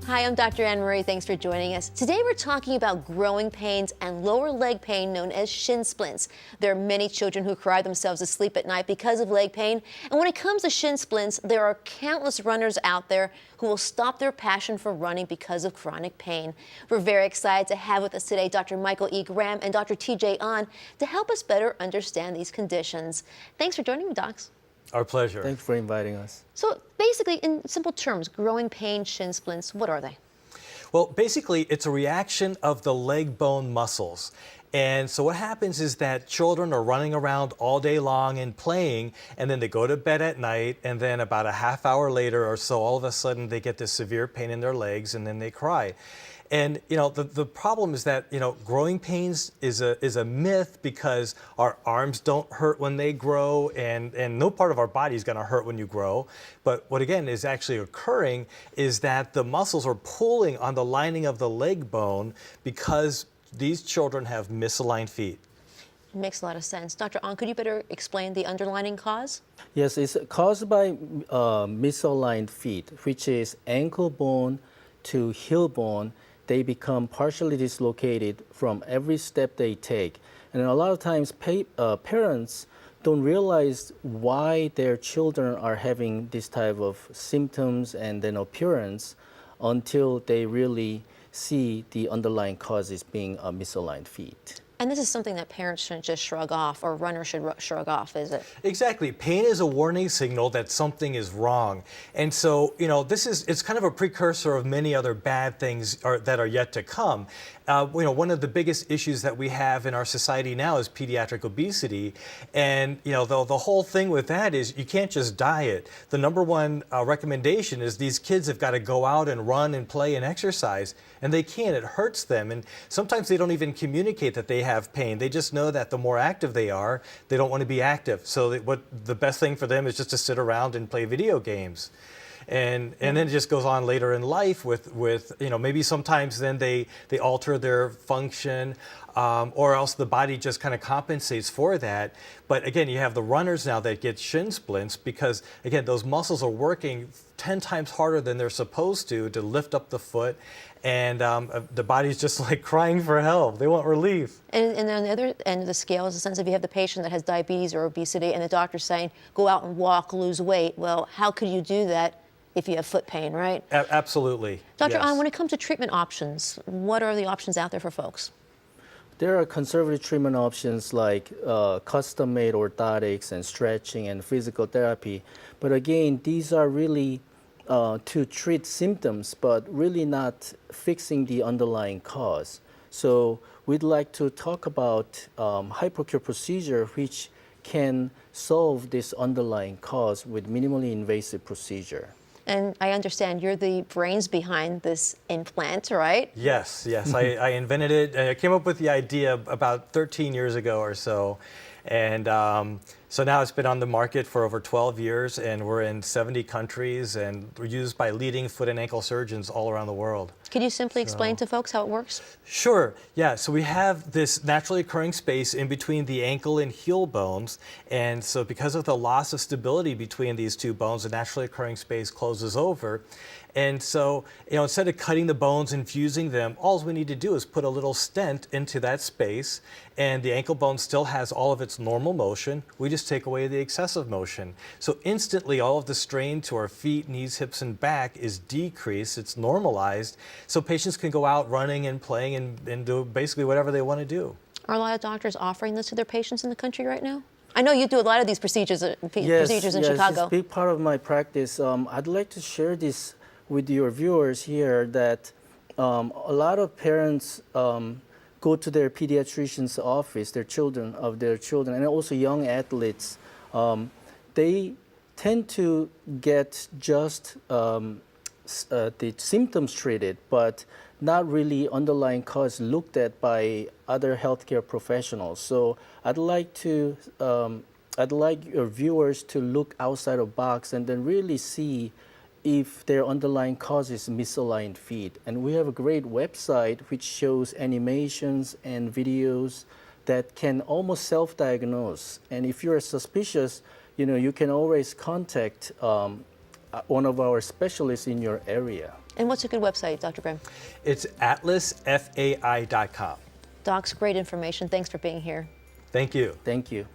Hi, I'm Dr. Anne Marie. Thanks for joining us. Today we're talking about growing pains and lower leg pain known as shin splints. There are many children who cry themselves to sleep at night because of leg pain. And when it comes to shin splints, there are countless runners out there who will stop their passion for running because of chronic pain. We're very excited to have with us today Dr. Michael E. Graham and Dr. T.J. Ahn to help us better understand these conditions. Thanks for joining me, docs. Our pleasure. Thanks for inviting us. So basically, in simple terms, growing pain, shin splints, what are they? Well, basically, it's a reaction of the leg bone muscles. And so what happens is that children are running around all day long and playing, and then they go to bed at night, and then about a half hour later or so, all of a sudden they get this severe pain in their legs, and then they cry. And the problem is that growing pains is a myth because our arms don't hurt when they grow, and no part of our body is going to hurt when you grow. But what again is actually occurring is that the muscles are pulling on the lining of the leg bone because these children have misaligned feet. It makes a lot of sense. Dr. Ahn, could you better explain the underlying cause? Yes, it's caused by misaligned feet, which is ankle bone to heel bone. They become partially dislocated from every step they take. And a lot of times parents don't realize why their children are having this type of symptoms and then appearance until they really see the underlying causes being misaligned feet. And this is something that parents shouldn't just shrug off, or runners should shrug off, is it? Exactly. Pain is a warning signal that something is wrong. And so, it's kind of a precursor of many other bad things that are yet to come. One of the biggest issues that we have in our society now is pediatric obesity. And, the whole thing with that is you can't just diet. The number one recommendation is these kids have got to go out and run and play and exercise. And they can't. It hurts them. And sometimes they don't even communicate that they have pain. They just know that the more active they are, they don't want to be active. So the best thing for them is just to sit around and play video games. And then it just goes on later in life with maybe sometimes then they alter their function, or else the body just kind of compensates for that. But again, you have the runners now that get shin splints because, again, those muscles are working 10 times harder than they're supposed to lift up the foot. And the body's just like crying for help. They want relief. And on the other end of the scale is the sense of you have the patient that has diabetes or obesity and the doctor's saying, go out and walk, lose weight. Well, how could you do that if you have foot pain, right? Absolutely. Dr. Ahn, yes. when it comes to treatment options, what are the options out there for folks? There are conservative treatment options like custom-made orthotics and stretching and physical therapy. But again, these are really to treat symptoms, but really not fixing the underlying cause. So we'd like to talk about HyProcure procedure, which can solve this underlying cause with minimally invasive procedure. And I understand you're the brains behind this implant, right? Yes. I invented it. I came up with the idea about 13 years ago or so. And so now it's been on the market for over 12 years, and we're in 70 countries, and we're used by leading foot and ankle surgeons all around the world. Could you simply explain to folks how it works? Sure. Yeah. So we have this naturally occurring space in between the ankle and heel bones. And so because of the loss of stability between these two bones, the naturally occurring space closes over. And so, instead of cutting the bones and fusing them, all we need to do is put a little stent into that space, and the ankle bone still has all of its normal motion. We just take away the excessive motion. So instantly, all of the strain to our feet, knees, hips, and back is decreased. It's normalized. So patients can go out running and playing and do basically whatever they want to do. Are a lot of doctors offering this to their patients in the country right now? I know you do a lot of these procedures in Yes, Chicago. it's a big part of my practice. I'd like to share this with your viewers here that a lot of parents go to their pediatrician's office, their children, and also young athletes. They tend to get just the symptoms treated, but not really underlying cause looked at by other healthcare professionals. So I'd like your viewers to look outside the box and then really see if their underlying cause is misaligned feet. And we have a great website which shows animations and videos that can almost self-diagnose. And if you're suspicious, you can always contact one of our specialists in your area. And what's a good website, Dr. Graham? It's atlasfai.com. Docs, great information. Thanks for being here. Thank you. Thank you.